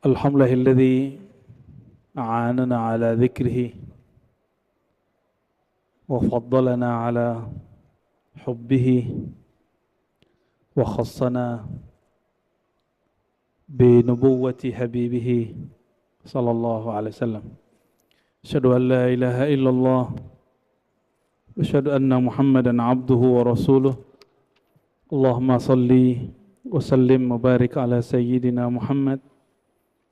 الحمد لله الذي أعاننا على ذكره وفضلنا على حبه وخصنا بنبوة حبيبه صلى الله عليه وسلم. أشهد أن لا إله إلا الله وأشهد أن محمدا عبده ورسوله. اللهم صل وسلم وبارك على سيدنا محمد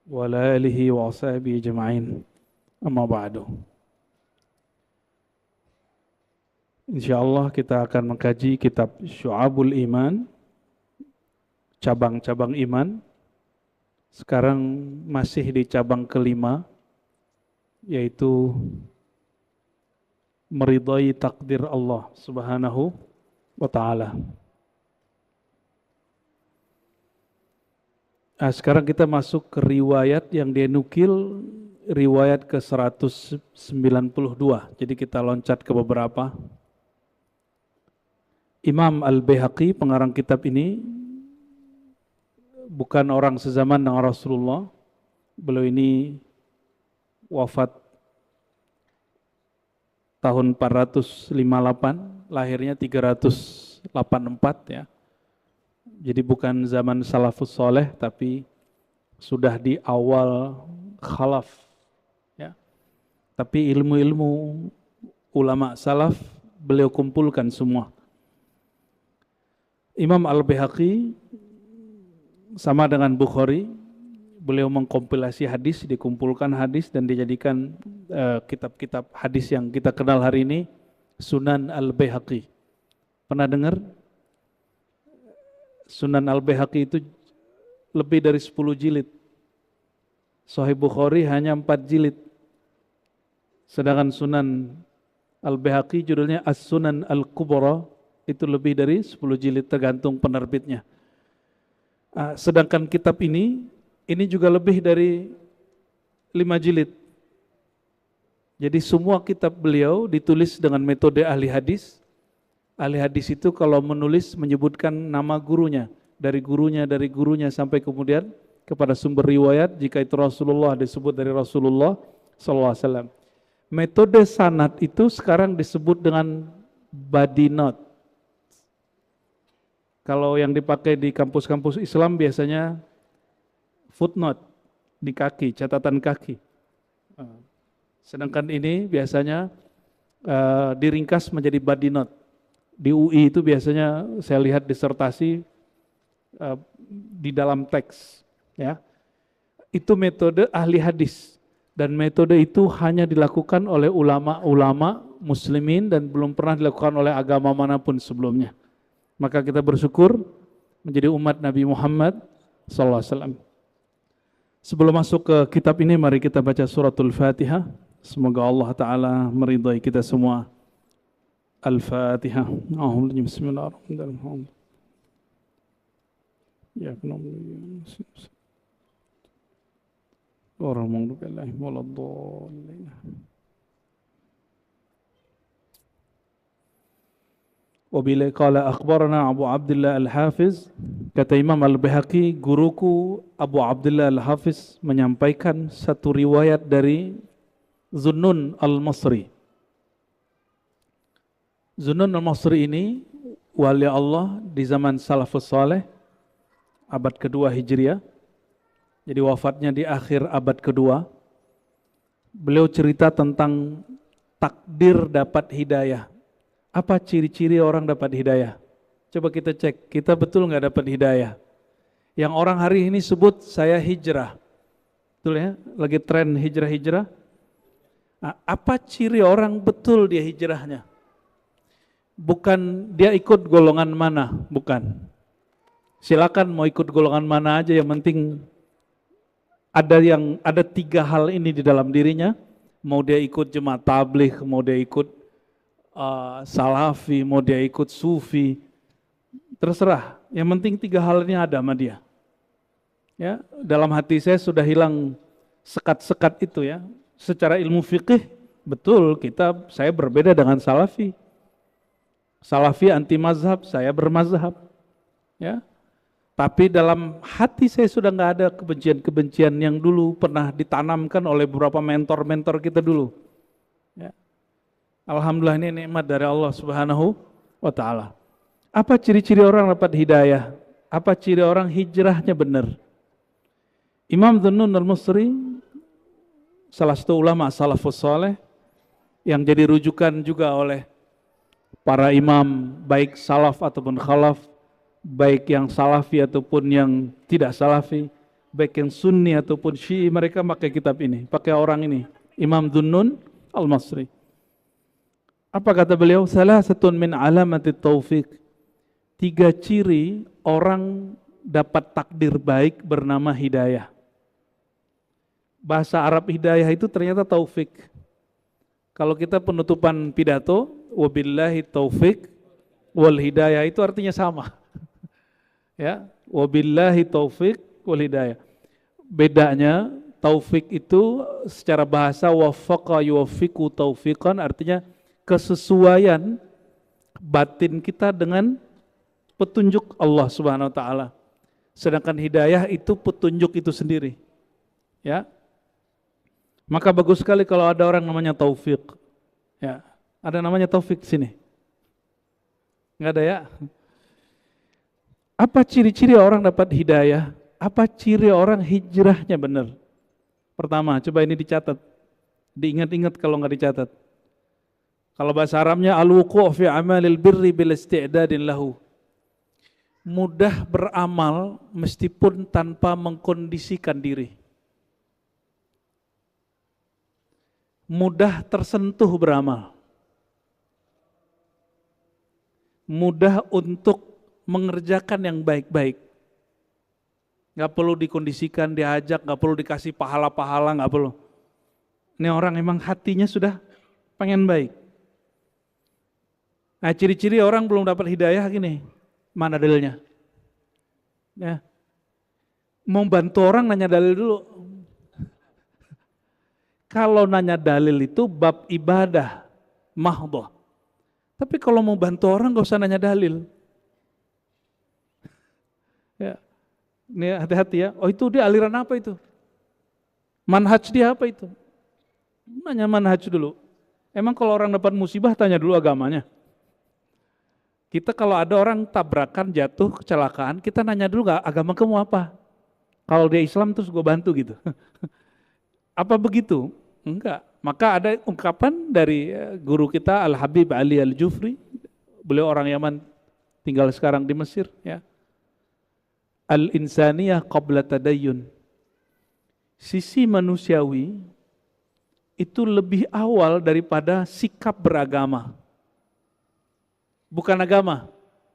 وعلى آله وصحبه أجمعين. Amma ba'du. Insyaallah kita akan mengkaji kitab Syu'abul Iman, cabang-cabang iman. Sekarang masih di cabang kelima, yaitu meridai takdir Allah Subhanahu wa ta'ala. Nah, sekarang kita masuk ke riwayat yang dia nukil, riwayat ke 192. Jadi kita loncat ke beberapa. Imam Al-Baihaqi, pengarang kitab ini, bukan orang sezaman dengan Rasulullah. Beliau ini wafat tahun 458, lahirnya 384 ya. Jadi bukan zaman salafus soleh, tapi sudah di awal khalaf ya. Tapi ilmu-ilmu ulama salaf beliau kumpulkan semua. Imam Al-Baihaqi sama dengan Bukhari, beliau mengkompilasi hadis, dikumpulkan hadis dan dijadikan kitab-kitab hadis yang kita kenal hari ini, Sunan Al-Baihaqi. Pernah dengar? Sunan Al-Baihaqi itu lebih dari 10 jilid. Sahih Bukhari hanya 4 jilid. Sedangkan Sunan Al-Baihaqi judulnya As-Sunan Al-Kubra, itu lebih dari 10 jilid tergantung penerbitnya. Sedangkan kitab ini juga lebih dari 5 jilid. Jadi semua kitab beliau ditulis dengan metode ahli hadis. Ahli hadis itu kalau menulis menyebutkan nama gurunya, dari gurunya sampai kemudian kepada sumber riwayat. Jika itu Rasulullah, disebut dari Rasulullah SAW. Metode sanad itu sekarang disebut dengan body note. Kalau yang dipakai di kampus-kampus Islam biasanya footnote, di kaki, catatan kaki. Sedangkan ini biasanya diringkas menjadi body note. Di UI itu biasanya saya lihat disertasi di dalam teks ya. Itu metode ahli hadis, dan metode itu hanya dilakukan oleh ulama-ulama muslimin dan belum pernah dilakukan oleh agama manapun sebelumnya. Maka kita bersyukur menjadi umat Nabi Muhammad SAW. Sebelum masuk ke kitab ini, mari kita baca suratul Fatihah. Semoga Allah Ta'ala meridai kita semua. Al-Fatihah. Bismillahirrahmanirrahim. Ya Wabila qala akhbarana Abu Abdullah Al-Hafiz, kata Imam Al-Baihaqi, guruku Abu Abdullah Al-Hafiz menyampaikan satu riwayat dari Zunnun Al-Masri. Zunnun Al-Masri ini wali Allah di zaman salafus saleh, abad kedua Hijriah. Jadi wafatnya di akhir abad kedua. Beliau cerita tentang takdir dapat hidayah. Apa ciri-ciri orang dapat hidayah? Coba kita cek, kita betul nggak dapat hidayah? Yang orang hari ini sebut saya hijrah. Betul ya? Lagi tren hijrah-hijrah. Nah, apa ciri orang betul dia hijrahnya? Bukan dia ikut golongan mana, bukan. Silakan mau ikut golongan mana aja, yang penting ada 3 hal ini di dalam dirinya. Mau dia ikut jemaat tabligh, mau dia ikut salafi, mau dia ikut sufi, terserah. Yang penting 3 hal ini ada sama dia. Ya, dalam hati saya sudah hilang sekat-sekat itu ya. Secara ilmu fikih betul saya berbeda dengan salafi. Salafi anti mazhab, saya bermazhab. Ya. Tapi dalam hati saya sudah nggak ada kebencian-kebencian yang dulu pernah ditanamkan oleh beberapa mentor-mentor kita dulu. Ya. Alhamdulillah ini nikmat dari Allah Subhanahu wa Ta'ala. Apa ciri-ciri orang dapat hidayah? Apa ciri orang hijrahnya benar? Imam Dhunnun al-Musri, salah satu ulama salafus saleh yang jadi rujukan juga oleh para imam baik salaf ataupun khalaf, baik yang salafi ataupun yang tidak salafi, baik yang sunni ataupun syi'i, mereka pakai kitab ini, pakai orang ini, Imam Dhunnun al-Musri. Apa kata beliau? Salasatun min alamati taufiq. 3 ciri orang dapat takdir baik bernama hidayah. Bahasa Arab hidayah itu ternyata taufik. Kalau kita penutupan pidato, wabillahi taufik wal hidayah, itu artinya sama. Ya, wabillahi taufik wal hidayah. Bedanya taufik itu secara bahasa waffaqa yuwaffiqu taufiqan, artinya kesesuaian batin kita dengan petunjuk Allah Subhanahu wa taala. Sedangkan hidayah itu petunjuk itu sendiri. Ya. Maka bagus sekali kalau ada orang namanya Taufik. Ya, ada namanya Taufik sini. Enggak ada ya? Apa ciri-ciri orang dapat hidayah? Apa ciri orang hijrahnya benar? Pertama, coba ini dicatat. Diingat-ingat kalau enggak dicatat. Kalau bahasa Arabnya al-wuqu' fi amalil birri bil isti'dadin lahu. Mudah beramal meskipun tanpa mengkondisikan diri. Mudah tersentuh beramal. Mudah untuk mengerjakan yang baik-baik. Gak perlu dikondisikan, diajak, gak perlu dikasih pahala-pahala, gak perlu. Ini orang emang hatinya sudah pengen baik. Nah, ciri-ciri orang belum dapat hidayah gini. Mana dalilnya? Ya. Mau bantu orang nanya dalil dulu. Kalau nanya dalil itu bab ibadah, mahdhah. Tapi kalau mau bantu orang gak usah nanya dalil. Ya. Ini hati-hati ya. Oh itu dia aliran apa itu? Manhaj dia apa itu? Nanya manhaj dulu. Emang kalau orang dapat musibah tanya dulu agamanya. Kita kalau ada orang tabrakan, jatuh, kecelakaan, kita nanya dulu gak agama kamu apa? Kalau dia Islam terus gue bantu gitu. Apa begitu? Enggak. Maka ada ungkapan dari guru kita Al-Habib Ali Al-Jufri, beliau orang Yaman, tinggal sekarang di Mesir. Ya. Al-insaniyah qabla tadayyun. Sisi manusiawi itu lebih awal daripada sikap beragama. Bukan agama.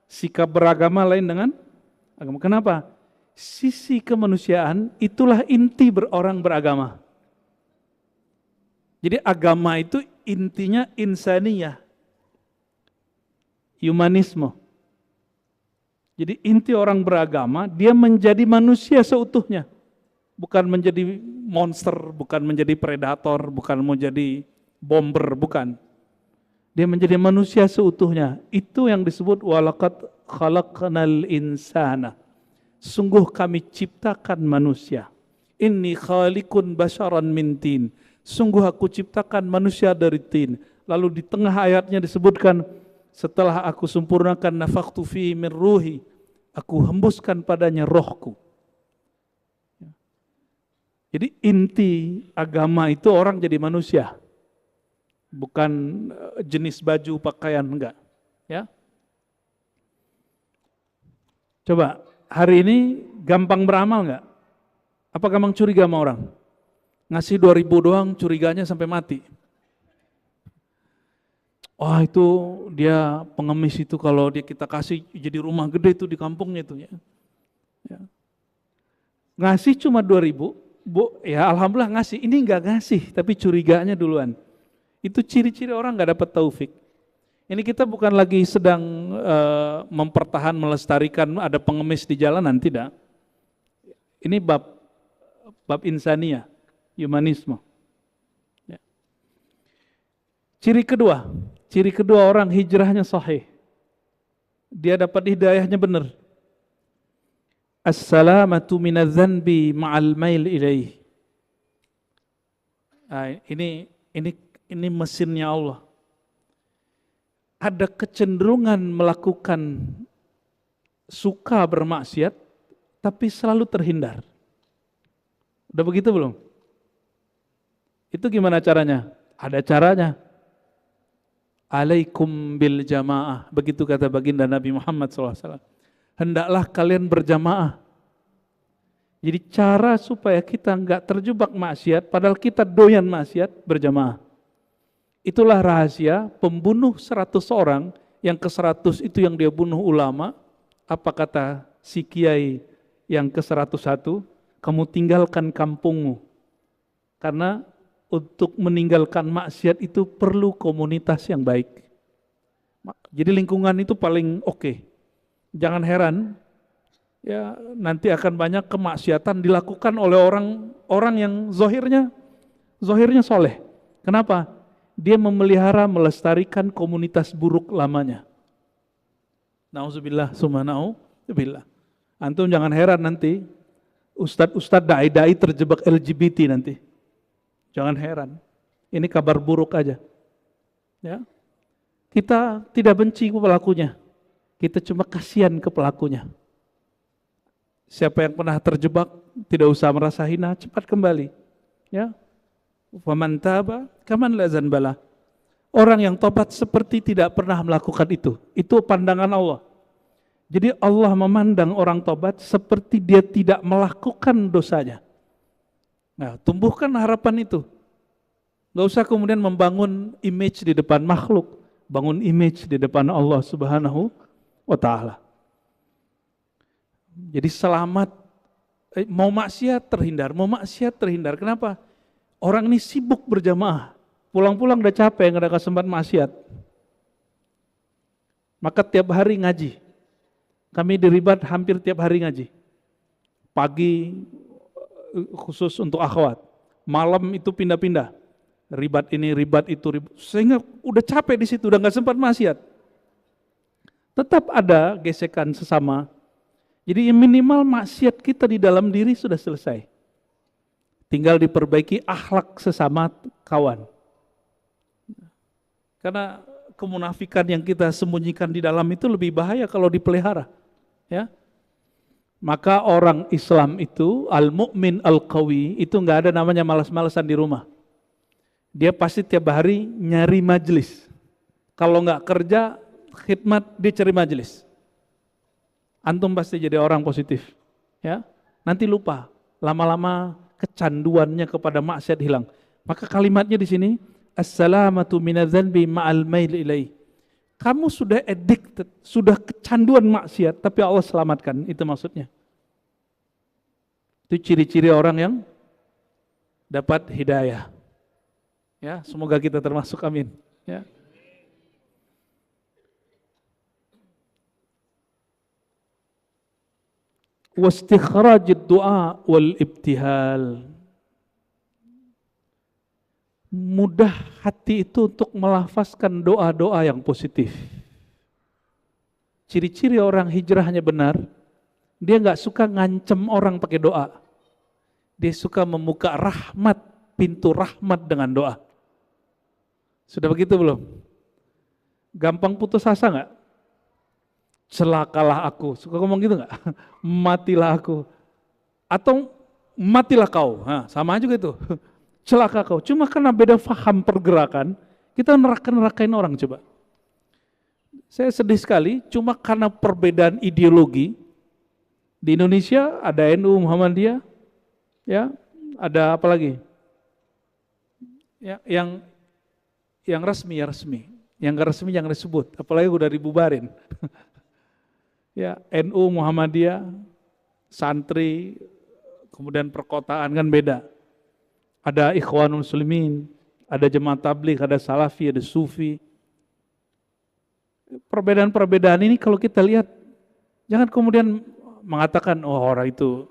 Sikap beragama lain dengan agama. Kenapa? Sisi kemanusiaan itulah inti orang beragama. Jadi agama itu intinya insaniyah, humanisme. Jadi inti orang beragama, dia menjadi manusia seutuhnya. Bukan menjadi monster, bukan menjadi predator, bukan menjadi bomber, bukan. Dia menjadi manusia seutuhnya. Itu yang disebut walaqad khalaqnal insana. Sungguh kami ciptakan manusia. Inni khaliqun basyaran min tin. Sungguh aku ciptakan manusia dari tin. Lalu di tengah ayatnya disebutkan, setelah aku sempurnakan nafakhtu fihi min ruhi, aku hembuskan padanya rohku. Jadi inti agama itu orang jadi manusia. Bukan jenis baju, pakaian, enggak. Ya. Coba, hari ini gampang beramal enggak? Apa gampang curiga sama orang? Ngasih 2.000 doang, curiganya sampai mati. Wah itu dia pengemis itu, kalau dia kita kasih jadi rumah gede itu di kampungnya itu ya. Ya. Ngasih cuma 2.000, ya alhamdulillah ngasih. Ini enggak ngasih, tapi curiganya duluan. Itu ciri-ciri orang enggak dapat taufik. Ini kita bukan lagi sedang mempertahan, melestarikan ada pengemis di jalanan, tidak. Ini bab insaniyah, humanisme. Ya. Ciri kedua orang hijrahnya sahih. Dia dapat hidayahnya benar. As-salamatu minadz-dzanbi ma'al mail ilaih. Nah, ini mesinnya Allah. Ada kecenderungan melakukan suka bermaksiat, tapi selalu terhindar. Udah begitu belum? Itu gimana caranya? Ada caranya. Alaikum bil jamaah. Begitu kata baginda Nabi Muhammad SAW. Hendaklah kalian berjamaah. Jadi cara supaya kita enggak terjebak maksiat, padahal kita doyan maksiat, berjamaah. Itulah rahasia pembunuh 100 orang, yang ke-100 itu yang dia bunuh ulama. Apa kata si kiai yang ke-101? Kamu tinggalkan kampungmu. Karena untuk meninggalkan maksiat itu perlu komunitas yang baik. Jadi lingkungan itu paling oke. Jangan heran, ya nanti akan banyak kemaksiatan dilakukan oleh orang yang zohirnya soleh. Kenapa? Dia memelihara, melestarikan komunitas buruk lamanya. Nauzubillah, summa nauzubillah. Antum jangan heran nanti ustadz dai-dai terjebak LGBT nanti. Jangan heran. Ini kabar buruk aja. Ya. Kita tidak benci pelakunya. Kita cuma kasihan ke pelakunya. Siapa yang pernah terjebak tidak usah merasa hina, cepat kembali. Ya. Faman taba kaman la zanbala. Orang yang tobat seperti tidak pernah melakukan itu. Itu pandangan Allah. Jadi Allah memandang orang tobat seperti dia tidak melakukan dosanya. Nah, tumbuhkan harapan itu. Gak usah kemudian membangun image di depan makhluk, bangun image di depan Allah Subhanahu wa Ta'ala. Jadi selamat, mau maksiat terhindar. Kenapa? Orang ini sibuk berjamaah, pulang-pulang udah capek, nggak ada kesempatan maksiat. Maka tiap hari ngaji. Kami di Ribat hampir tiap hari ngaji. Pagi khusus untuk akhwat, malam itu pindah-pindah. Ribat ini, ribat itu, sehingga udah capek di situ, udah nggak sempat maksiat. Tetap ada gesekan sesama. Jadi minimal maksiat kita di dalam diri sudah selesai. Tinggal diperbaiki akhlak sesama kawan. Karena kemunafikan yang kita sembunyikan di dalam itu lebih bahaya kalau dipelihara. Ya. Maka orang Islam itu, al-mu'min al-qawi, itu nggak ada namanya malas-malasan di rumah. Dia pasti tiap hari nyari majelis. Kalau nggak kerja, khidmat, dia cari majelis. Antum pasti jadi orang positif. Ya, nanti lupa. Lama-lama kecanduannya kepada maksiat hilang. Maka kalimatnya di sini, as-salamatu minadz-dzanbi ma'al mail ilaih. Kamu sudah addicted, sudah kecanduan maksiat, tapi Allah selamatkan. Itu maksudnya. Itu ciri-ciri orang yang dapat hidayah. Ya, semoga kita termasuk, amin. Ya. Wastikhrajid du'a wal ibtihal. Mudah hati itu untuk melafazkan doa-doa yang positif. Ciri-ciri orang hijrahnya benar, dia nggak suka ngancem orang pakai doa. Dia suka membuka rahmat, pintu rahmat dengan doa. Sudah begitu belum? Gampang putus asa nggak? Celakalah aku, suka ngomong gitu nggak? Matilah aku, atau matilah kau, nah, sama juga itu. Celaka kau, cuma karena beda faham pergerakan, kita neraka-nerakain orang coba. Saya sedih sekali, cuma karena perbedaan ideologi. Di Indonesia ada NU Muhammadiyah, ya, ada apa lagi? Ya, yang resmi, yang gak resmi jangan disebut, apalagi udah dibubarin. Ya, NU Muhammadiyah, santri, kemudian perkotaan kan beda. Ada Ikhwanul Muslimin, ada Jemaat Tabligh, ada Salafi, ada Sufi. Perbedaan-perbedaan ini kalau kita lihat, jangan kemudian mengatakan, oh orang itu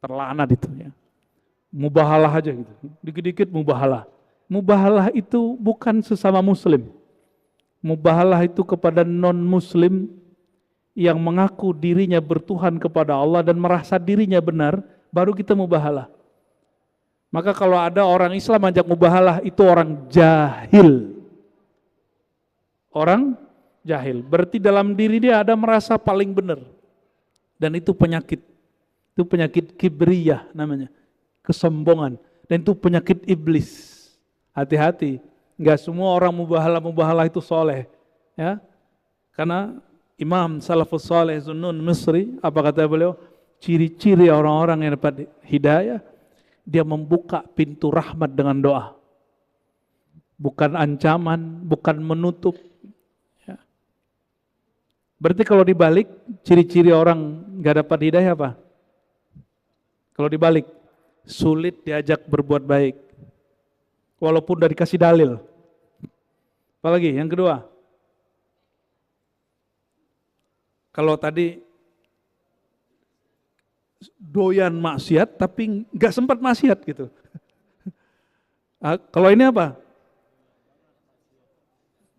terlaknat itu ya. Mubahalah aja gitu, dikit-dikit mubahalah. Mubahalah itu bukan sesama muslim. Mubahalah itu kepada non-muslim yang mengaku dirinya bertuhan kepada Allah dan merasa dirinya benar, baru kita mubahalah. Maka kalau ada orang Islam ajak mubahalah, itu orang jahil. Orang jahil. Berarti dalam diri dia ada merasa paling benar. Dan itu penyakit. Itu penyakit kibriyah namanya. Kesombongan. Dan itu penyakit iblis. Hati-hati. Enggak semua orang mubahalah itu soleh. Ya. Karena Imam Salafus Saleh Zunnun Misri, apa kata beliau? Ciri-ciri orang-orang yang dapat hidayah, dia membuka pintu rahmat dengan doa. Bukan ancaman, bukan menutup. Ya. Berarti kalau dibalik, ciri-ciri orang gak dapat hidayah apa? Kalau dibalik, sulit diajak berbuat baik. Walaupun dari kasih dalil. Apalagi yang kedua, kalau tadi doyan maksiat tapi nggak sempat maksiat gitu. Kalau ini apa?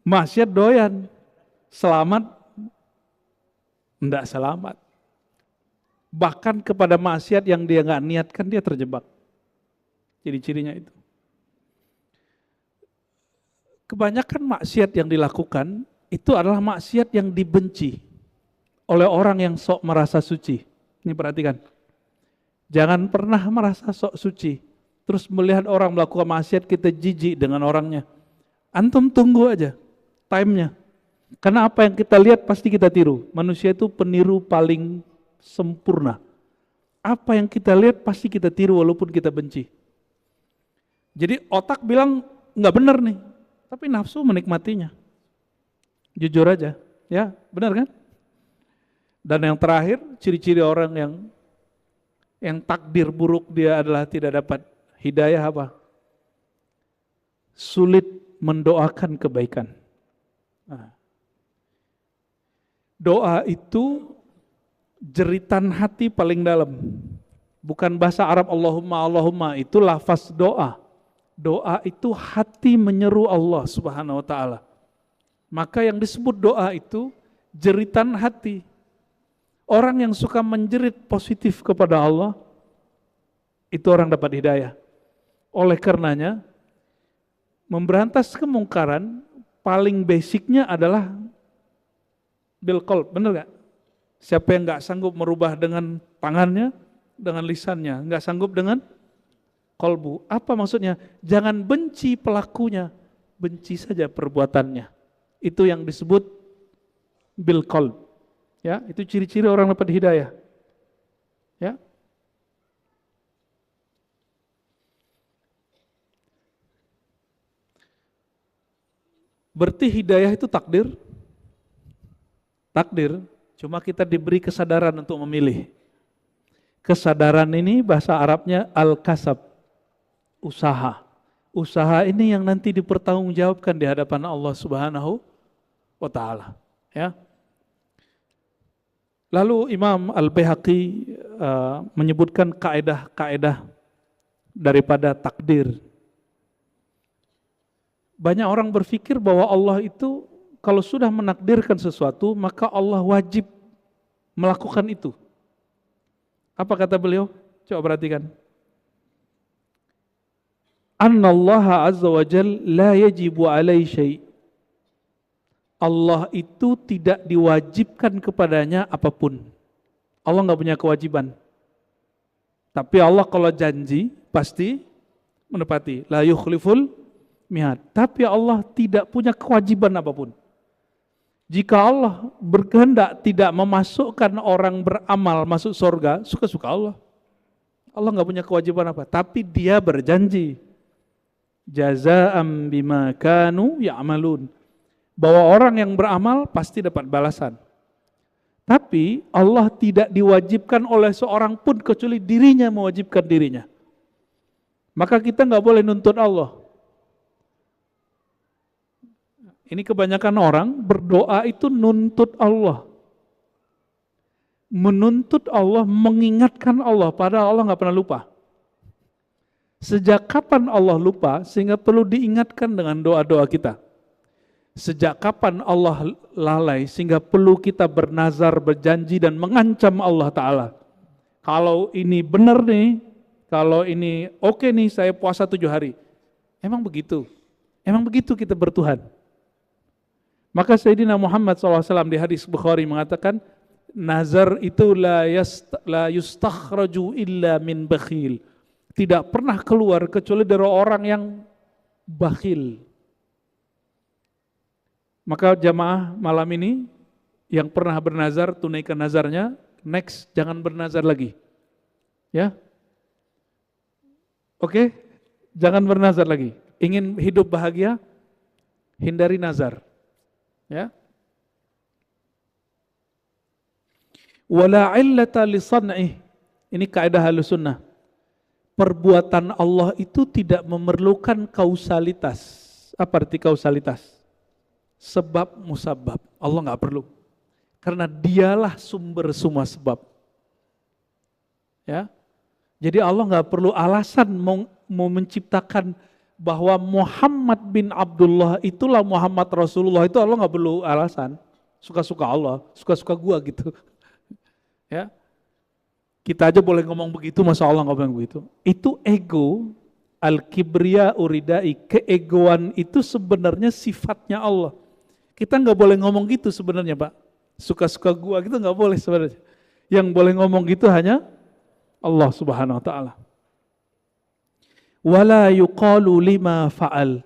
Maksiat doyan, selamat enggak selamat. Bahkan kepada maksiat yang dia nggak niatkan dia terjebak. Ciri-cirinya itu. Kebanyakan maksiat yang dilakukan itu adalah maksiat yang dibenci oleh orang yang sok merasa suci. Ini perhatikan. Jangan pernah merasa sok suci. Terus melihat orang melakukan maksiat, kita jijik dengan orangnya. Antum tunggu aja time-nya. Karena apa yang kita lihat pasti kita tiru. Manusia itu peniru paling sempurna. Apa yang kita lihat pasti kita tiru walaupun kita benci. Jadi otak bilang nggak benar nih, tapi nafsu menikmatinya. Jujur aja, ya benar kan? Dan yang terakhir, ciri-ciri orang yang takdir buruk dia adalah tidak dapat hidayah apa? Sulit mendoakan kebaikan. Nah, doa itu jeritan hati paling dalam. Bukan bahasa Arab Allahumma, Allahumma, itu lafaz doa. Doa itu hati menyeru Allah Subhanahu wa taala. Maka yang disebut doa itu jeritan hati. Orang yang suka menjerit positif kepada Allah, itu orang dapat hidayah. Oleh karenanya, memberantas kemungkaran, paling basicnya adalah bil qalb, benar gak? Siapa yang gak sanggup merubah dengan tangannya, dengan lisannya, gak sanggup dengan qalbu. Apa maksudnya? Jangan benci pelakunya, benci saja perbuatannya. Itu yang disebut bil qalb. Ya, itu ciri-ciri orang dapat hidayah. Ya. Berarti hidayah itu takdir. Takdir, cuma kita diberi kesadaran untuk memilih. Kesadaran ini bahasa Arabnya al-kasab, usaha. Usaha ini yang nanti dipertanggungjawabkan di hadapan Allah Subhanahu wa taala, ya. Lalu Imam Al-Baihaqi menyebutkan kaedah-kaedah daripada takdir. Banyak orang berpikir bahwa Allah itu kalau sudah menakdirkan sesuatu, maka Allah wajib melakukan itu. Apa kata beliau? Coba perhatikan. Annallaha azza wa jal la yajibu alai syai'. Allah itu tidak diwajibkan kepadanya apapun. Allah nggak punya kewajiban. Tapi Allah kalau janji pasti menepati. La yukhliful mi'ad. Tapi Allah tidak punya kewajiban apapun. Jika Allah berkehendak tidak memasukkan orang beramal masuk surga, suka-suka Allah. Allah nggak punya kewajiban apa. Tapi Dia berjanji. Jazaa'am bima kanu ya'malun. Bahwa orang yang beramal pasti dapat balasan. Tapi Allah tidak diwajibkan oleh seorang pun kecuali dirinya mewajibkan dirinya. Maka kita nggak boleh nuntut Allah. Ini kebanyakan orang berdoa itu nuntut Allah. Menuntut Allah, mengingatkan Allah, padahal Allah nggak pernah lupa. Sejak kapan Allah lupa sehingga perlu diingatkan dengan doa-doa kita? Sejak kapan Allah lalai sehingga perlu kita bernazar, berjanji dan mengancam Allah Ta'ala? Kalau ini benar nih, kalau ini oke nih saya puasa 7 hari. Emang begitu? Emang begitu kita bertuhan? Maka Sayyidina Muhammad SAW di hadis Bukhari mengatakan, nazar itu la yustakhraju illa min bakhil. Tidak pernah keluar kecuali dari orang yang bakhil. Maka jamaah malam ini yang pernah bernazar, tunaikan nazarnya. Next, jangan bernazar lagi. Ya. Oke? Jangan bernazar lagi. Ingin hidup bahagia, hindari nazar. Ya. Wala illata li san'ih. Ini kaidah Ahlussunnah. Perbuatan Allah itu tidak memerlukan kausalitas. Apa arti kausalitas? Sebab musabab. Allah enggak perlu. Karena dialah sumber semua sebab. Ya. Jadi Allah enggak perlu alasan mau menciptakan bahwa Muhammad bin Abdullah itulah Muhammad Rasulullah, itu Allah enggak perlu alasan. Suka-suka Allah, suka-suka gua gitu. Ya. Kita aja boleh ngomong begitu, masa Allah enggak boleh begitu. Itu ego, al-kibriya uridai, keegoan itu sebenarnya sifatnya Allah. Kita enggak boleh ngomong gitu sebenarnya, Pak. Suka-suka gua gitu enggak boleh sebenarnya. Yang boleh ngomong gitu hanya Allah Subhanahu wa taala. Wala yuqalu lima fa'al.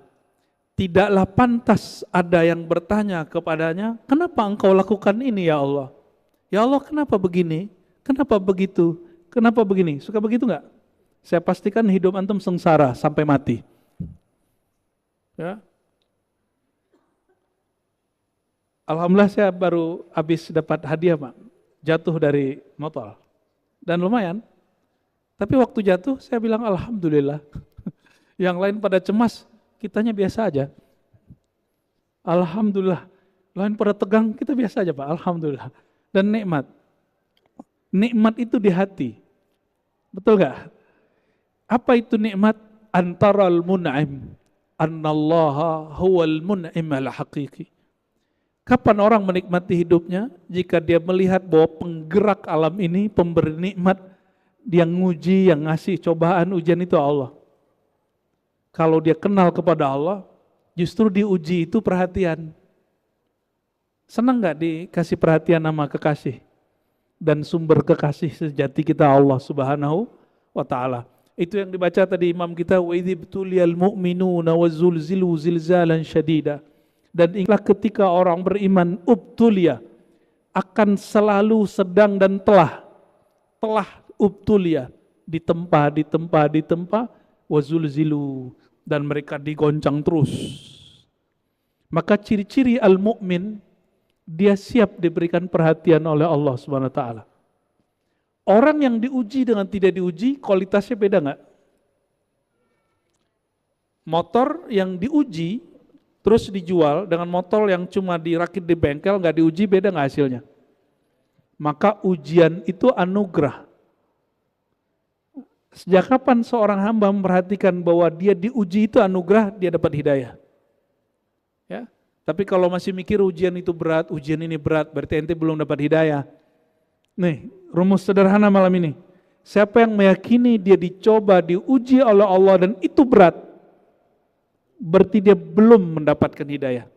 Tidaklah pantas ada yang bertanya kepadanya, "Kenapa engkau lakukan ini ya Allah?" Ya Allah, kenapa begini? Kenapa begitu? Kenapa begini? Suka begitu enggak? Saya pastikan hidup antum sengsara sampai mati. Ya. Alhamdulillah saya baru habis dapat hadiah, Pak. Jatuh dari motor. Dan lumayan. Tapi waktu jatuh saya bilang alhamdulillah. Yang lain pada cemas, kitanya biasa aja. Alhamdulillah. Lain pada tegang, kita biasa aja, Pak. Alhamdulillah. Dan nikmat. Nikmat itu di hati. Betul gak? Apa itu nikmat? Antaral mun'im. Annallaha huwal mun'im al-haqiqi. Kapan orang menikmati hidupnya? Jika dia melihat bahwa penggerak alam ini, pemberi nikmat, yang nguji, yang ngasih cobaan, ujian itu Allah. Kalau dia kenal kepada Allah, justru diuji itu perhatian. Senang gak dikasih perhatian sama kekasih? Dan sumber kekasih sejati kita Allah Subhanahu wa ta'ala. Itu yang dibaca tadi imam kita, wa idzibtuliyal mu'minuna wa zulzilu zilzalan syadida. Dan ingatlah ketika orang beriman ubtulia, akan selalu sedang dan telah ubtulia, ditempa, wa zulzilu, dan mereka digoncang terus. Maka ciri-ciri al-mu'min, dia siap diberikan perhatian oleh Allah Subhanahu wa taala. Orang yang diuji dengan tidak diuji, kualitasnya beda enggak? Motor yang diuji terus dijual dengan motor yang cuma dirakit di bengkel, enggak diuji, beda enggak hasilnya? Maka ujian itu anugerah. Sejak kapan seorang hamba memperhatikan bahwa dia diuji itu anugerah, dia dapat hidayah? Ya. Tapi kalau masih mikir ujian itu berat, ujian ini berat, berarti ente belum dapat hidayah. Nih, rumus sederhana malam ini. Siapa yang meyakini dia dicoba, diuji oleh Allah dan itu berat, berarti dia belum mendapatkan hidayah.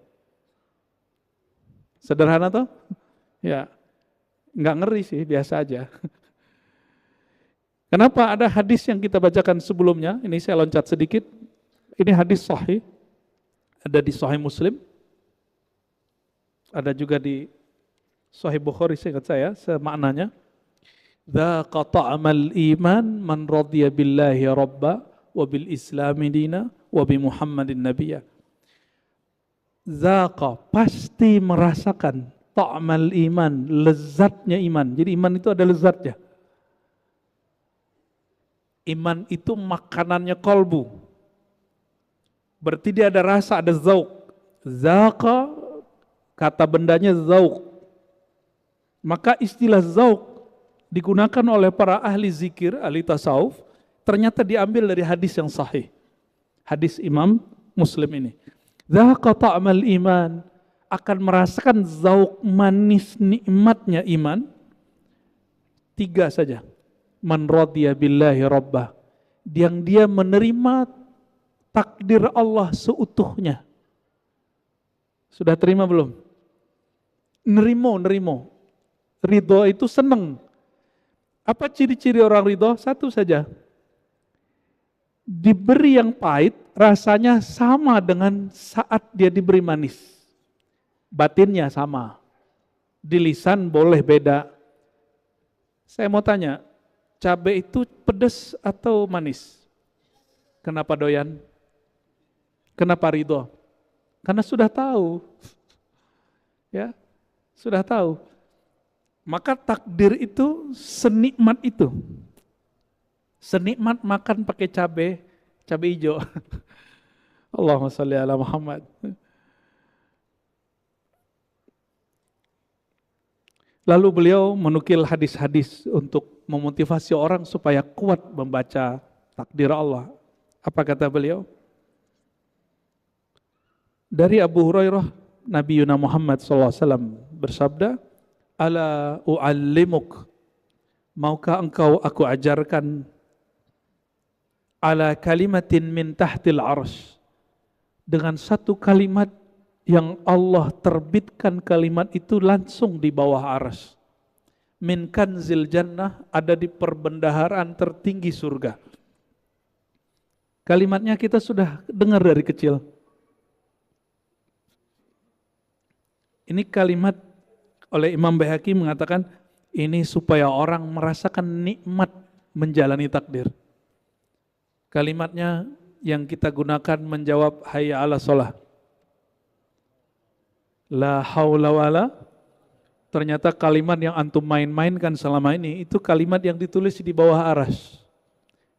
Sederhana toh? Ya, nggak ngeri sih, biasa aja. Kenapa ada hadis yang kita bacakan sebelumnya? Ini saya loncat sedikit. Ini hadis sahih, ada di Sahih Muslim. Ada juga di Sahih Bukhari, seingat saya, semaknanya. Dzaqa ta'amal iman man radiya billahi rabba wa bil islami dina wa bi Muhammadin nabiyya. Dzaqa, pasti merasakan ta'amal iman, lezatnya iman. Jadi iman itu ada lezatnya. Iman itu makanannya kolbu. Berarti dia ada rasa, ada zauq. Dzaqa, kata bendanya zauq. Maka istilah zauq digunakan oleh para ahli zikir, ahli tasawuf, ternyata diambil dari hadis yang sahih. Hadis Imam Muslim ini. Dzaqa ta'mal iman, akan merasakan zauk manis nikmatnya iman. 3 saja. Man radiya billahi rabbah, yang dia menerima takdir Allah seutuhnya. Sudah terima belum? Nerimo. Ridho itu senang. Apa ciri-ciri orang ridho? 1 saja. Diberi yang pahit, rasanya sama dengan saat dia diberi manis. Batinnya sama. Di lisan boleh beda. Saya mau tanya, cabai itu pedas atau manis? Kenapa doyan? Kenapa ridho? Karena sudah tahu. Ya, sudah tahu. Maka takdir itu senikmat itu. Senikmat makan pakai cabai hijau. Allahumma sholli ala Muhammad. Lalu beliau menukil hadis-hadis untuk memotivasi orang supaya kuat membaca takdir Allah. Apa kata beliau? Dari Abu Hurairah, Nabi Yuna Muhammad SAW bersabda, Ala u'allimuk, maukah engkau aku ajarkan, ala kalimatin min tahtil arsh, dengan 1 kalimat yang Allah terbitkan kalimat itu langsung di bawah arsy. Min kanzil jannah, ada di perbendaharaan tertinggi surga. Kalimatnya kita sudah dengar dari kecil. Ini kalimat oleh Imam Baihaqi mengatakan, ini supaya orang merasakan nikmat menjalani takdir. Kalimatnya yang kita gunakan menjawab hayya ala shalah. La haula wala, ternyata kalimat yang antum main-mainkan selama ini, itu kalimat yang ditulis di bawah arsy,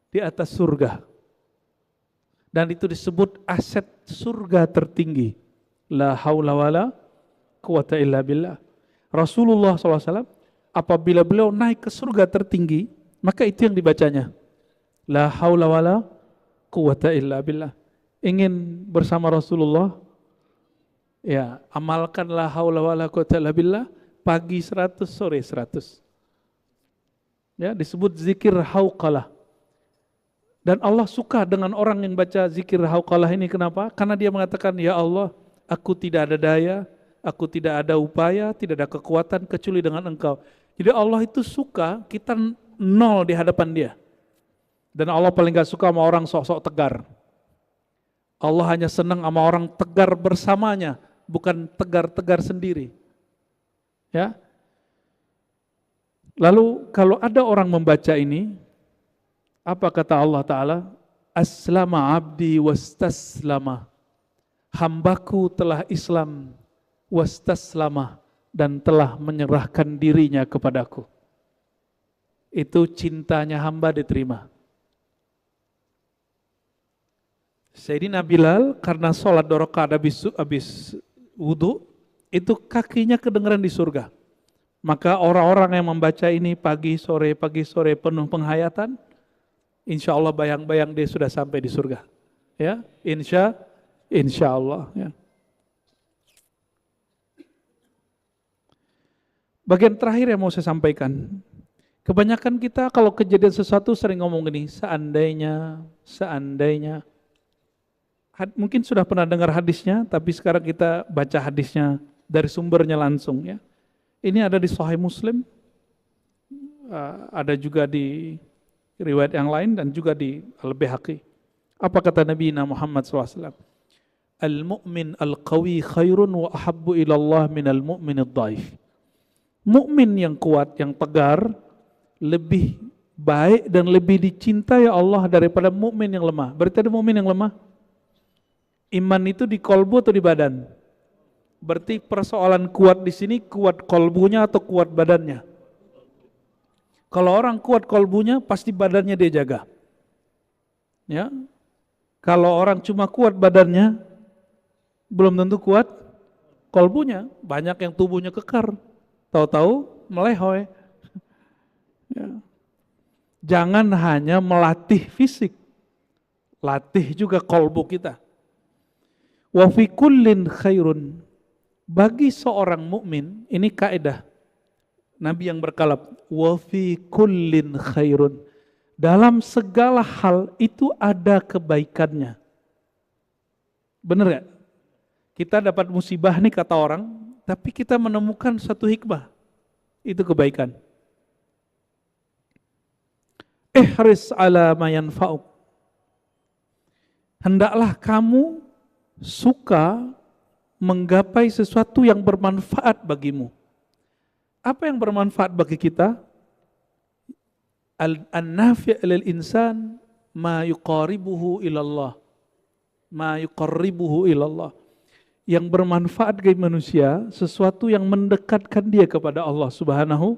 di atas surga. Dan itu disebut aset surga tertinggi. La haula wala quwata illa billah. Rasulullah SAW, apabila beliau naik ke surga tertinggi, maka itu yang dibacanya. La haula wala quwata illa billah. Ingin bersama Rasulullah? Ya, amalkanlah haula wala quwata illa billah, pagi 100, sore 100. Ya, disebut zikir hauqalah. Dan Allah suka dengan orang yang baca zikir hauqalah ini. Kenapa? Karena dia mengatakan, ya Allah, aku tidak ada daya, aku tidak ada upaya, tidak ada kekuatan kecuali dengan Engkau. Jadi Allah itu suka kita nol di hadapan dia. Dan Allah paling gak suka sama orang sok-sok tegar. Allah hanya senang sama orang tegar bersamanya, bukan tegar-tegar sendiri. Ya. Lalu kalau ada orang membaca ini, apa kata Allah Ta'ala? Aslama abdi wastaslama. Hambaku telah Islam, wastaslama, dan telah menyerahkan dirinya kepadaku. Itu cintanya hamba diterima. Sayyidina Bilal karena sholat 2 rakaat habis wudu, itu kakinya kedengeran di surga. Maka orang-orang yang membaca ini pagi sore penuh penghayatan, insya Allah bayang-bayang dia sudah sampai di surga. Ya, insya Allah. Ya. Bagian terakhir yang mau saya sampaikan, kebanyakan kita kalau kejadian sesuatu sering ngomong gini, seandainya. Mungkin sudah pernah dengar hadisnya, tapi sekarang kita baca hadisnya dari sumbernya langsung. Ya. Ini ada di Sahih Muslim, ada juga di riwayat yang lain, dan juga di Al-Baihaqi. Apa kata Nabi Muhammad SAW? Al-mu'min al-qawi khairun wa ahabbu ilallah minal mu'min ad-dhaif. Mukmin yang kuat, yang tegar, lebih baik dan lebih dicintai Allah daripada mukmin yang lemah. Berarti ada mukmin yang lemah? Iman itu di kolbu atau di badan? Berarti persoalan kuat di sini kuat kolbunya atau kuat badannya? Kalau orang kuat kolbunya, pasti badannya dia jaga. Ya. Kalau orang cuma kuat badannya, belum tentu kuat kolbunya. Banyak yang tubuhnya kekar, tahu-tahu melehoi. Ya. Jangan hanya melatih fisik, latih juga kolbu kita. Wa fi kullin khairun. Bagi seorang mukmin, ini kaidah Nabi yang berkalab, wa fi kullin khairun. Dalam segala hal itu ada kebaikannya. Benar gak? Kita dapat musibah nih kata orang, tapi kita menemukan satu hikmah. Itu kebaikan. Ihris ala ma yanfa'uk. Hendaklah kamu suka menggapai sesuatu yang bermanfaat bagimu. Apa yang bermanfaat bagi kita? An-nafi' lil insan ma yuqaribuhu ilallah. Ma yuqarribuhu ilallah. Yang bermanfaat bagi manusia, sesuatu yang mendekatkan dia kepada Allah Subhanahu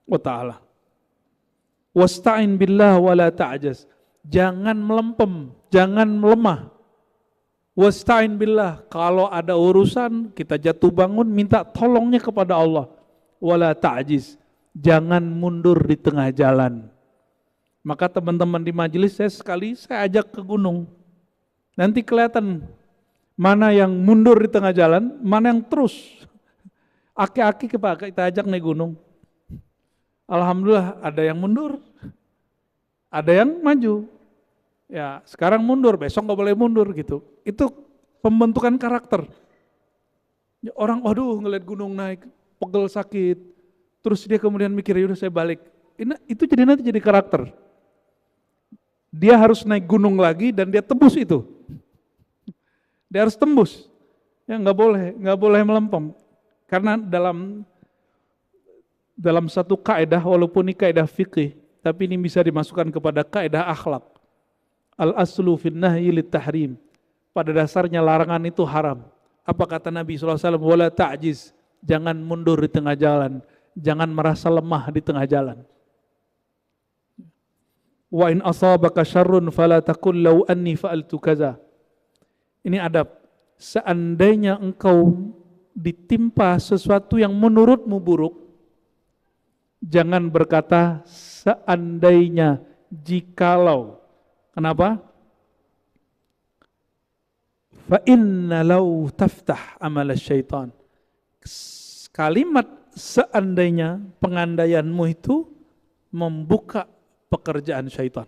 wa taala. Wasta'in billah wa la ta'jaz. Jangan melempem, jangan melemah. Wasta'in billah, kalau ada urusan kita jatuh bangun minta tolongnya kepada Allah. Wala ta'jiz. Jangan mundur di tengah jalan. Maka teman-teman di majelis saya ajak ke gunung. Nanti kelihatan mana yang mundur di tengah jalan, mana yang terus. Aki-aki kita ajak naik gunung. Alhamdulillah ada yang mundur, ada yang maju. Ya sekarang mundur, besok nggak boleh mundur gitu. Itu pembentukan karakter. Ya, orang waduh ngeliat gunung naik, pegel sakit, terus dia kemudian mikir yaudah saya balik. Itu nanti jadi karakter. Dia harus naik gunung lagi dan dia tembus itu. Dia harus tembus. Ya nggak boleh melempem. Karena dalam satu kaidah, walaupun ini kaidah fikih, tapi ini bisa dimasukkan kepada kaidah akhlak. Al-aslu fin nahyi lit tahrim. Pada dasarnya larangan itu haram. Apa kata Nabi SAW? Wala ta'jiz. Jangan mundur di tengah jalan. Jangan merasa lemah di tengah jalan. Wa in asabaka syarrun fala taqul law anni fa'altu kaza. Ini adab. Seandainya engkau ditimpa sesuatu yang menurutmu buruk, jangan berkata seandainya, jikalau. Kenapa? Fa inna law taftah amal syaitan. Kalimat seandainya, pengandaianmu itu membuka pekerjaan syaitan.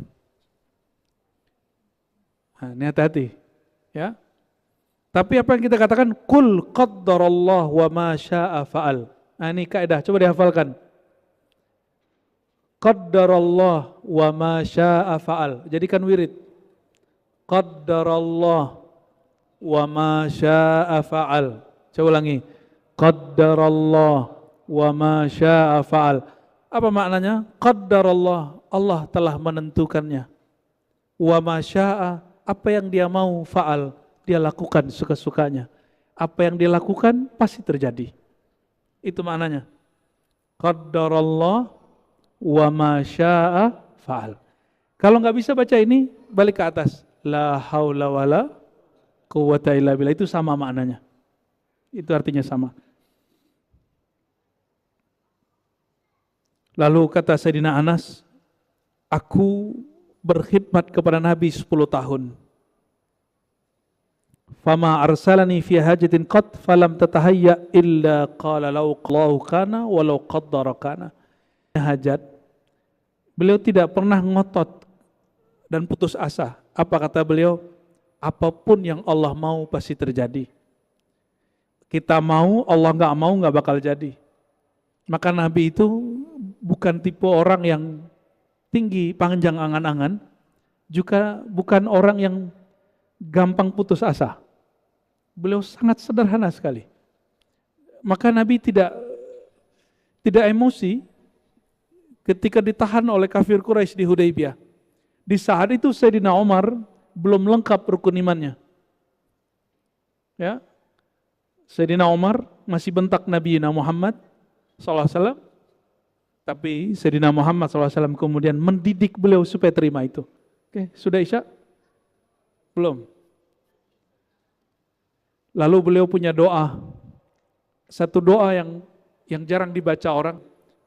Nah, ini hati-hati, ya. Tapi apa yang kita katakan? Kul qaddarallah wa ma syaa fa'al. Nah, ini kaidah, coba dihafalkan. Qaddarallah wa ma syaa fa'al. Jadikan wirid. Qaddarallah wa ma syaa fa'al. Coba ulangi. Qaddarallah wa ma syaa fa'al. Apa maknanya? Qaddarallah, Allah telah menentukannya. Wa ma syaa, apa yang dia mau fa'al, dia lakukan suka-sukanya. Apa yang dia lakukan pasti terjadi. Itu maknanya. Qaddarallah wa ma syaa fa'al. Kalau nggak bisa baca ini, balik ke atas. La haula wala quwwata illa billah. Itu sama maknanya. Itu artinya sama. Lalu kata Sayyidina Anas, aku berkhidmat kepada Nabi 10 tahun. Fama arsalani fi hajatin qad falam tatahayya illa qala law qallahu kana walau qaddara kana. Hajat, beliau tidak pernah ngotot dan putus asa. Apa kata beliau? Apapun yang Allah mau pasti terjadi. Kita mau, Allah nggak mau nggak bakal jadi. Maka Nabi itu bukan tipe orang yang tinggi, panjang angan-angan, juga bukan orang yang gampang putus asa. Beliau sangat sederhana sekali. Maka Nabi tidak emosi ketika ditahan oleh kafir Quraisy di Hudaybiyah. Di saat itu Sayyidina Umar belum lengkap rukun imannya. Ya. Sayyidina Umar masih bentak Nabi Muhammad SAW, tapi Sayyidina Muhammad SAW kemudian mendidik beliau supaya terima itu. Oke, sudah Isya? Belum. Lalu beliau punya doa, satu doa yang jarang dibaca orang.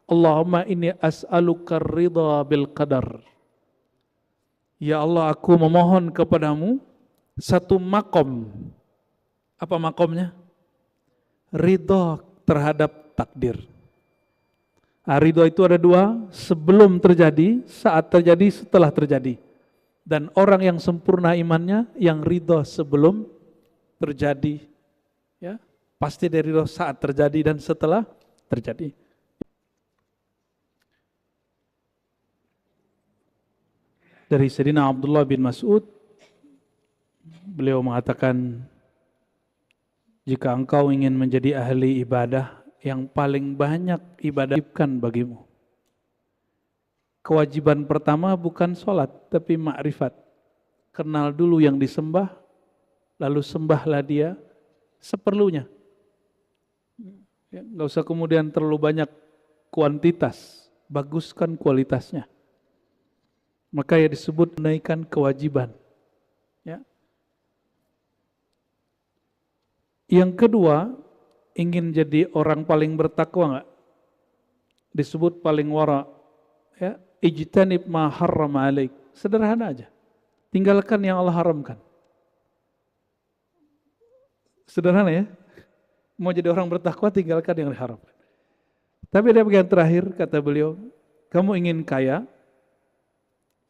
Allahumma inni as'aluka ridha bil qadar. Ya Allah, aku memohon kepadamu satu makom Apa makomnya? Ridho terhadap takdir. Ridho itu ada dua, sebelum terjadi, saat terjadi, setelah terjadi. Dan orang yang sempurna imannya, yang ridho sebelum terjadi, ya pasti dari ridho saat terjadi dan setelah terjadi. Dari Sayyidina Abdullah bin Mas'ud, beliau mengatakan, jika engkau ingin menjadi ahli ibadah, yang paling banyak ibadahkan bagimu. Kewajiban pertama bukan sholat, tapi ma'rifat. Kenal dulu yang disembah, lalu sembahlah dia seperlunya. Ya, nggak usah kemudian terlalu banyak kuantitas, baguskan kualitasnya. Maka ya disebut menaikkan kewajiban. Ya. Yang kedua, ingin jadi orang paling bertakwa enggak? Disebut paling wara. Ya, ijtanib ma harrama alaik. Sederhana aja. Tinggalkan yang Allah haramkan. Sederhana ya. Mau jadi orang bertakwa, tinggalkan yang diharamkan. Tapi ada bagian terakhir, kata beliau, kamu ingin kaya,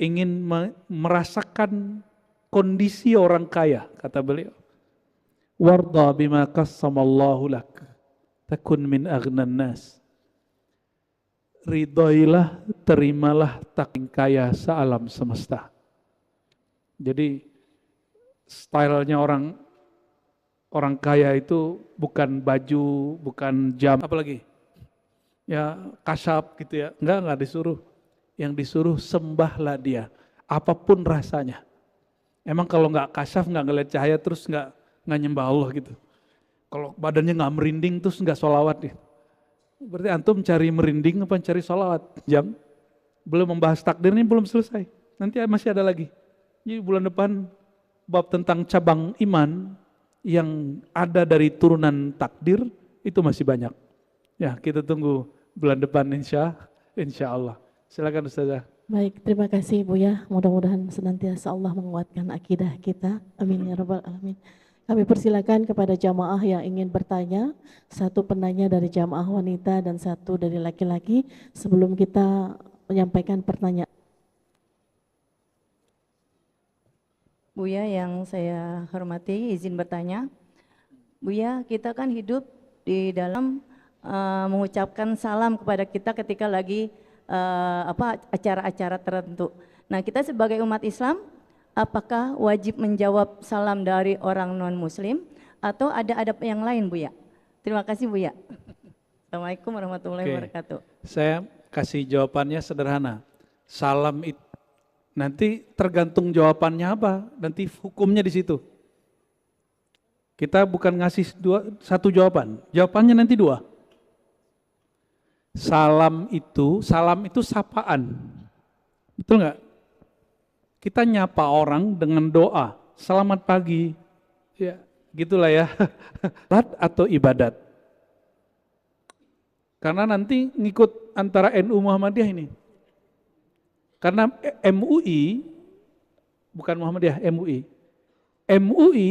ingin merasakan kondisi orang kaya, kata beliau. Warda bima qassamallahu lak, takun min aghnan nas. Ridhoilah, terimalah takdir kaya sealam semesta. Jadi stylenya orang kaya itu bukan baju, bukan jam, apalagi ya kasyaf gitu ya, enggak disuruh. Yang disuruh sembahlah dia, apapun rasanya. Emang kalau enggak kasyaf, enggak ngeliat cahaya terus enggak nyembah Allah gitu. Kalau badannya enggak merinding terus enggak sholawat gitu. Berarti antum cari merinding apa cari sholawat? Jam belum membahas takdir ini belum selesai. Nanti masih ada lagi. Jadi bulan depan bab tentang cabang iman yang ada dari turunan takdir itu masih banyak. Ya, kita tunggu bulan depan insya Allah. Silakan Ustazah. Baik, terima kasih Buya. Mudah-mudahan senantiasa Allah menguatkan akidah kita. Amin ya rabbal alamin. Kami persilakan kepada jamaah yang ingin bertanya, satu penanya dari jamaah wanita dan satu dari laki-laki sebelum kita menyampaikan pertanyaan. Buya yang saya hormati, izin bertanya. Buya, kita kan hidup di dalam mengucapkan salam kepada kita ketika lagi acara-acara tertentu. Nah, kita sebagai umat Islam, apakah wajib menjawab salam dari orang non-muslim atau ada adab yang lain, Buya? Terima kasih, Buya. Assalamualaikum warahmatullahi wabarakatuh. Saya kasih jawabannya sederhana. Salam itu nanti tergantung jawabannya apa, nanti hukumnya di situ. Kita bukan ngasih satu jawaban, jawabannya nanti dua. Salam itu sapaan, betul nggak? Kita nyapa orang dengan doa, selamat pagi, ya gitulah ya, atau ibadat. Karena nanti ngikut antara NU Muhammadiyah ini. Karena MUI, bukan Muhammadiyah, MUI. MUI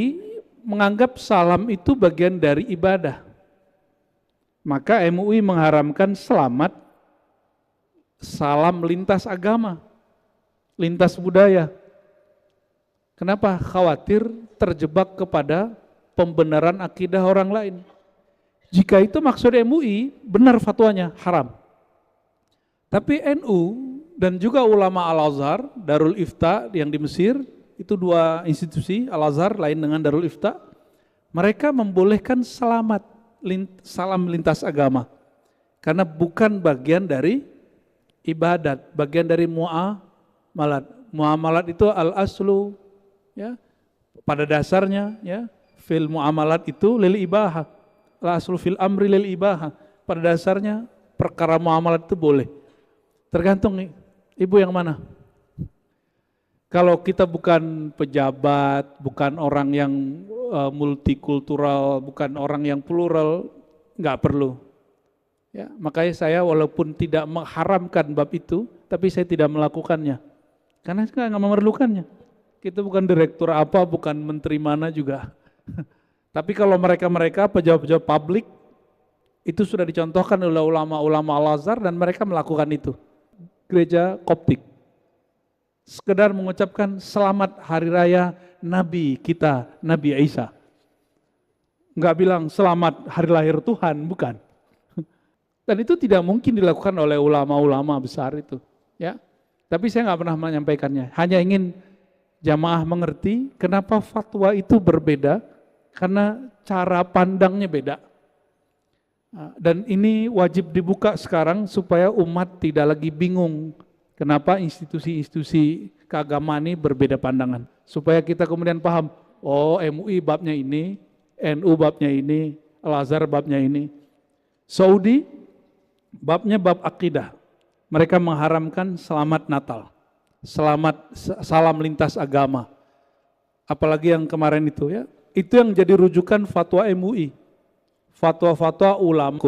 menganggap salam itu bagian dari ibadah. Maka MUI mengharamkan selamat, salam lintas agama, lintas budaya. Kenapa? Khawatir terjebak kepada pembenaran akidah orang lain. Jika itu maksud MUI, benar fatwanya, haram. Tapi NU dan juga ulama Al-Azhar, Darul Ifta yang di Mesir, itu dua institusi, Al-Azhar lain dengan Darul Ifta, mereka membolehkan salam lintas agama. Karena bukan bagian dari ibadat, bagian dari muamalat. Muamalat itu al-aslu, ya, pada dasarnya, ya, fil muamalat itu lil ibahah. Al-aslu fil amri lil ibahah. Pada dasarnya perkara muamalat itu boleh. Tergantung nih, ibu yang mana? Kalau kita bukan pejabat, bukan orang yang multikultural, bukan orang yang plural, nggak perlu. Ya, makanya saya walaupun tidak mengharamkan bab itu, tapi saya tidak melakukannya. Karena saya nggak memerlukannya. Kita bukan direktur apa, bukan menteri mana juga. Tapi kalau mereka-mereka pejabat-pejabat publik itu sudah dicontohkan oleh ulama-ulama Al-Azhar dan mereka melakukan itu. Gereja Koptik sekedar mengucapkan selamat hari raya Nabi kita, Nabi Isa. Enggak bilang selamat hari lahir Tuhan, bukan. Dan itu tidak mungkin dilakukan oleh ulama-ulama besar itu, ya. Tapi saya nggak pernah menyampaikannya. Hanya ingin jamaah mengerti kenapa fatwa itu berbeda, karena cara pandangnya beda. Dan ini wajib dibuka sekarang supaya umat tidak lagi bingung kenapa institusi-institusi keagamaan ini berbeda pandangan. Supaya kita kemudian paham, oh MUI babnya ini, NU babnya ini, Al-Azhar babnya ini. Saudi babnya bab akidah. Mereka mengharamkan selamat Natal, salam lintas agama. Apalagi yang kemarin itu ya, itu yang jadi rujukan fatwa MUI. Fatwa-fatwa ulama